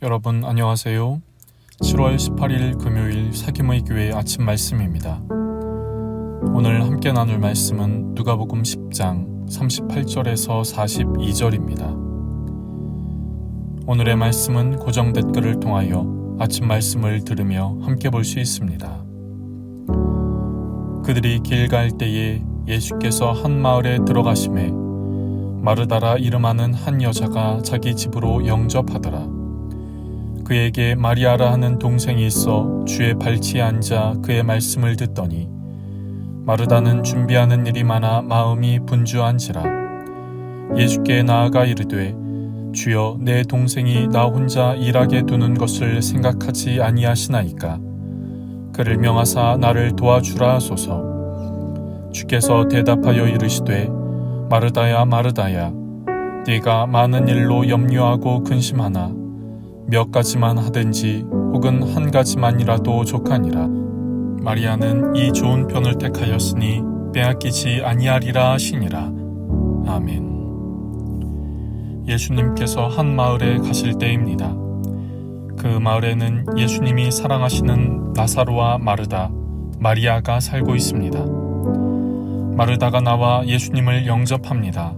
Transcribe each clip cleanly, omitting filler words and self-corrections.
여러분 안녕하세요. 7월 18일 금요일 사김의 교회 아침 말씀입니다. 오늘 함께 나눌 말씀은 누가복음 10장 38절에서 42절입니다. 오늘의 말씀은 고정 댓글을 통하여 아침 말씀을 들으며 함께 볼 수 있습니다. 그들이 길 갈 때에 예수께서 한 마을에 들어가심에 마르다라 이름하는 한 여자가 자기 집으로 영접하더라. 그에게 마리아라 하는 동생이 있어 주의 발치에 앉아 그의 말씀을 듣더니 마르다는 준비하는 일이 많아 마음이 분주한지라. 예수께 나아가 이르되 주여 내 동생이 나 혼자 일하게 두는 것을 생각하지 아니하시나이까. 그를 명하사 나를 도와주라 하소서. 주께서 대답하여 이르시되 마르다야 마르다야 네가 많은 일로 염려하고 근심하나 몇 가지만 하든지 혹은 한 가지만이라도 족하니라. 마리아는 이 좋은 편을 택하였으니 빼앗기지 아니하리라 하시니라. 아멘. 예수님께서 한 마을에 가실 때입니다. 그 마을에는 예수님이 사랑하시는 나사로와 마르다, 마리아가 살고 있습니다. 마르다가 나와 예수님을 영접합니다.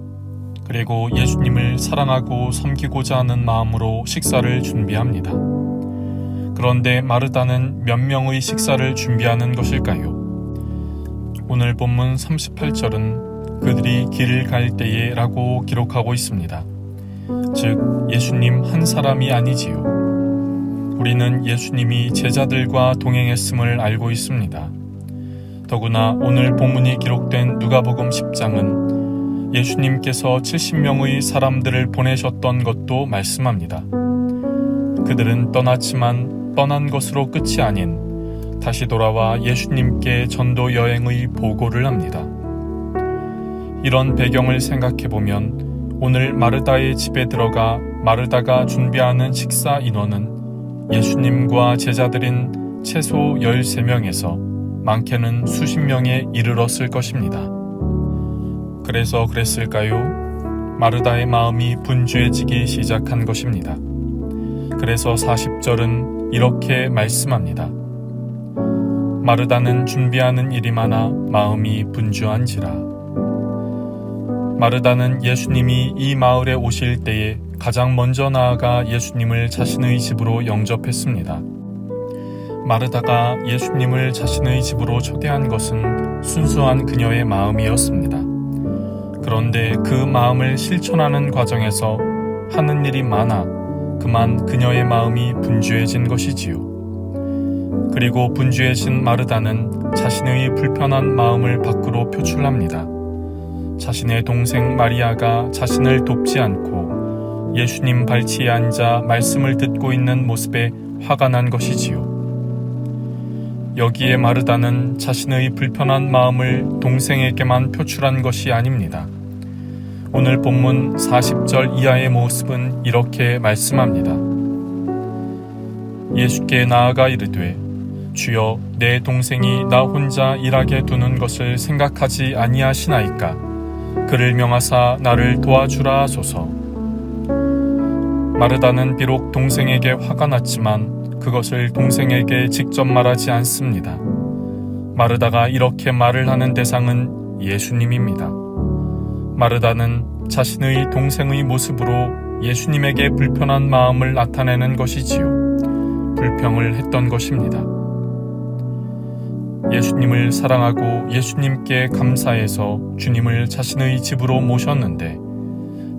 그리고 예수님을 사랑하고 섬기고자 하는 마음으로 식사를 준비합니다. 그런데 마르다는 몇 명의 식사를 준비하는 것일까요? 오늘 본문 38절은 그들이 길을 갈 때에 라고 기록하고 있습니다. 즉 예수님 한 사람이 아니지요. 우리는 예수님이 제자들과 동행했음을 알고 있습니다. 더구나 오늘 본문이 기록된 누가복음 10장은 예수님께서 70명의 사람들을 보내셨던 것도 말씀합니다. 그들은 떠났지만 떠난 것으로 끝이 아닌 다시 돌아와 예수님께 전도 여행의 보고를 합니다. 이런 배경을 생각해보면 오늘 마르다의 집에 들어가 마르다가 준비하는 식사 인원은 예수님과 제자들인 최소 13명에서 많게는 수십 명에 이르렀을 것입니다. 그래서 그랬을까요? 마르다의 마음이 분주해지기 시작한 것입니다. 그래서 40절은 이렇게 말씀합니다. 마르다는 준비하는 일이 많아 마음이 분주한지라. 마르다는 예수님이 이 마을에 오실 때에 가장 먼저 나아가 예수님을 자신의 집으로 영접했습니다. 마르다가 예수님을 자신의 집으로 초대한 것은 순수한 그녀의 마음이었습니다. 그런데 그 마음을 실천하는 과정에서 하는 일이 많아 그만 그녀의 마음이 분주해진 것이지요. 그리고 분주해진 마르다는 자신의 불편한 마음을 밖으로 표출합니다. 자신의 동생 마리아가 자신을 돕지 않고 예수님 발치에 앉아 말씀을 듣고 있는 모습에 화가 난 것이지요. 여기에 마르다는 자신의 불편한 마음을 동생에게만 표출한 것이 아닙니다. 오늘 본문 40절 이하의 모습은 이렇게 말씀합니다. 예수께 나아가 이르되 주여 내 동생이 나 혼자 일하게 두는 것을 생각하지 아니하시나이까. 그를 명하사 나를 도와주라 하소서. 마르다는 비록 동생에게 화가 났지만 그것을 동생에게 직접 말하지 않습니다. 마르다가 이렇게 말을 하는 대상은 예수님입니다. 마르다는 자신의 동생의 모습으로 예수님에게 불편한 마음을 나타내는 것이지요. 불평을 했던 것입니다. 예수님을 사랑하고 예수님께 감사해서 주님을 자신의 집으로 모셨는데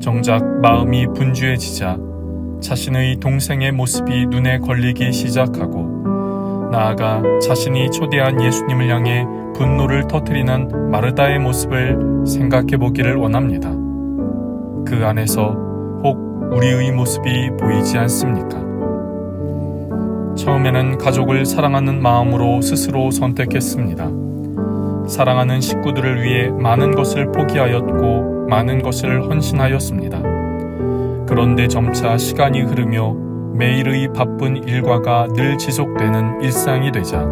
정작 마음이 분주해지자 자신의 동생의 모습이 눈에 걸리기 시작하고 나아가 자신이 초대한 예수님을 향해 분노를 터뜨리는 마르다의 모습을 생각해 보기를 원합니다. 그 안에서 혹 우리의 모습이 보이지 않습니까? 처음에는 가족을 사랑하는 마음으로 스스로 선택했습니다. 사랑하는 식구들을 위해 많은 것을 포기하였고 많은 것을 헌신하였습니다. 그런데 점차 시간이 흐르며 매일의 바쁜 일과가 늘 지속되는 일상이 되자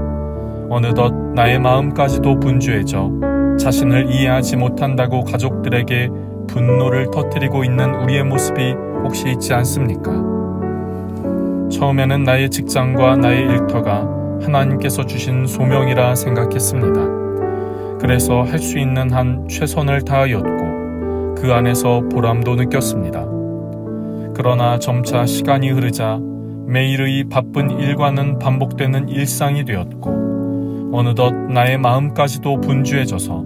어느덧 나의 마음까지도 분주해져 자신을 이해하지 못한다고 가족들에게 분노를 터뜨리고 있는 우리의 모습이 혹시 있지 않습니까? 처음에는 나의 직장과 나의 일터가 하나님께서 주신 소명이라 생각했습니다. 그래서 할 수 있는 한 최선을 다하였고 그 안에서 보람도 느꼈습니다. 그러나 점차 시간이 흐르자 매일의 바쁜 일과는 반복되는 일상이 되었고 어느덧 나의 마음까지도 분주해져서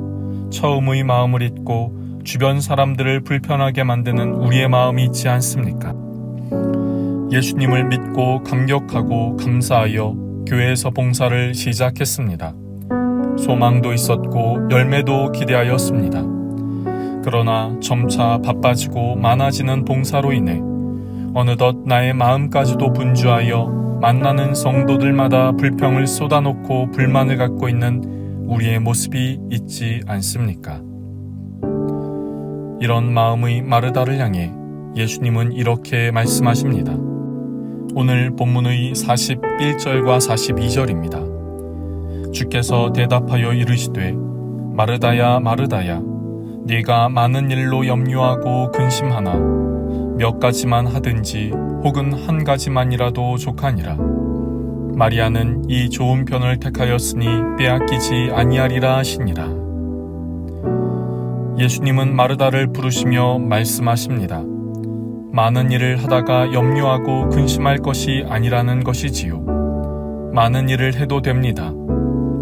처음의 마음을 잊고 주변 사람들을 불편하게 만드는 우리의 마음이 있지 않습니까? 예수님을 믿고 감격하고 감사하여 교회에서 봉사를 시작했습니다. 소망도 있었고 열매도 기대하였습니다. 그러나 점차 바빠지고 많아지는 봉사로 인해 어느덧 나의 마음까지도 분주하여 만나는 성도들마다 불평을 쏟아놓고 불만을 갖고 있는 우리의 모습이 있지 않습니까? 이런 마음의 마르다를 향해 예수님은 이렇게 말씀하십니다. 오늘 본문의 41절과 42절입니다. 주께서 대답하여 이르시되 마르다야 마르다야 네가 많은 일로 염려하고 근심하나 몇 가지만 하든지 혹은 한 가지만이라도 족하니라. 마리아는 이 좋은 편을 택하였으니 빼앗기지 아니하리라 하시니라. 예수님은 마르다를 부르시며 말씀하십니다. 많은 일을 하다가 염려하고 근심할 것이 아니라는 것이지요. 많은 일을 해도 됩니다.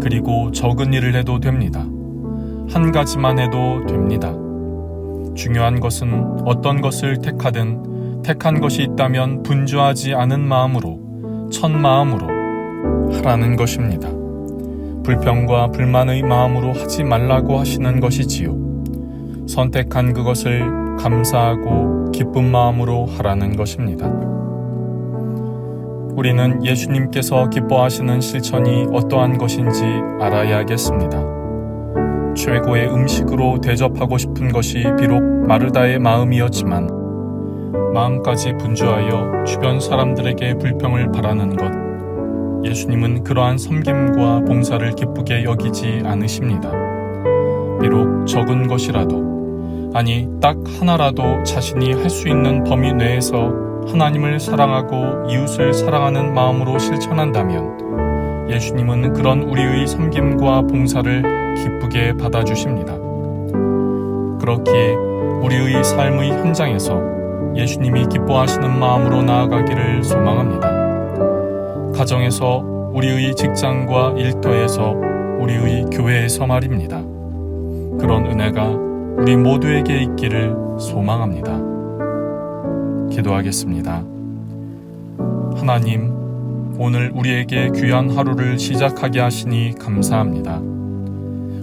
그리고 적은 일을 해도 됩니다. 한 가지만 해도 됩니다. 중요한 것은 어떤 것을 택하든 택한 것이 있다면 분주하지 않은 마음으로, 첫 마음으로 하라는 것입니다. 불평과 불만의 마음으로 하지 말라고 하시는 것이지요. 선택한 그것을 감사하고 기쁜 마음으로 하라는 것입니다. 우리는 예수님께서 기뻐하시는 실천이 어떠한 것인지 알아야겠습니다. 최고의 음식으로 대접하고 싶은 것이 비록 마르다의 마음이었지만 마음까지 분주하여 주변 사람들에게 불평을 바라는 것, 예수님은 그러한 섬김과 봉사를 기쁘게 여기지 않으십니다. 비록 적은 것이라도, 아니 딱 하나라도 자신이 할 수 있는 범위 내에서 하나님을 사랑하고 이웃을 사랑하는 마음으로 실천한다면 예수님은 그런 우리의 섬김과 봉사를 기쁘게 받아주십니다. 그렇기에 우리의 삶의 현장에서 예수님이 기뻐하시는 마음으로 나아가기를 소망합니다. 가정에서, 우리의 직장과 일터에서, 우리의 교회에서 말입니다. 그런 은혜가 우리 모두에게 있기를 소망합니다. 기도하겠습니다. 하나님, 오늘 우리에게 귀한 하루를 시작하게 하시니 감사합니다.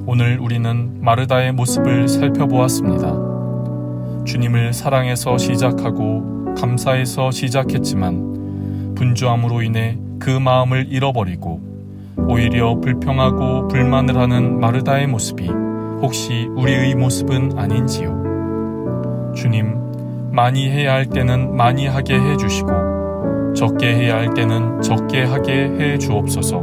오늘 우리는 마르다의 모습을 살펴보았습니다. 주님을 사랑해서 시작하고 감사해서 시작했지만 분주함으로 인해 그 마음을 잃어버리고 오히려 불평하고 불만을 하는 마르다의 모습이 혹시 우리의 모습은 아닌지요? 주님, 많이 해야 할 때는 많이 하게 해주시고 적게 해야 할 때는 적게 하게 해 주옵소서.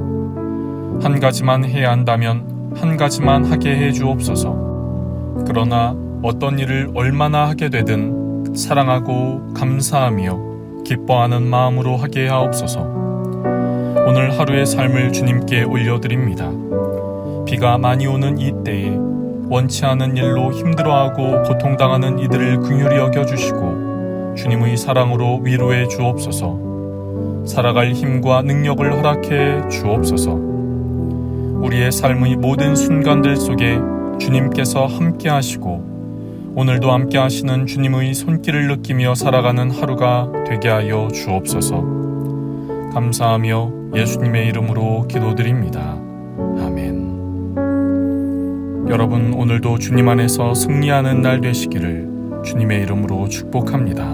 한 가지만 해야 한다면 한 가지만 하게 해 주옵소서. 그러나 어떤 일을 얼마나 하게 되든 사랑하고 감사하며 기뻐하는 마음으로 하게 하옵소서. 오늘 하루의 삶을 주님께 올려드립니다. 비가 많이 오는 이 때에 원치 않은 일로 힘들어하고 고통당하는 이들을 긍휼히 여겨주시고 주님의 사랑으로 위로해 주옵소서. 살아갈 힘과 능력을 허락해 주옵소서. 우리의 삶의 모든 순간들 속에 주님께서 함께 하시고 오늘도 함께 하시는 주님의 손길을 느끼며 살아가는 하루가 되게 하여 주옵소서. 감사하며 예수님의 이름으로 기도드립니다. 아멘. 여러분, 오늘도 주님 안에서 승리하는 날 되시기를 주님의 이름으로 축복합니다.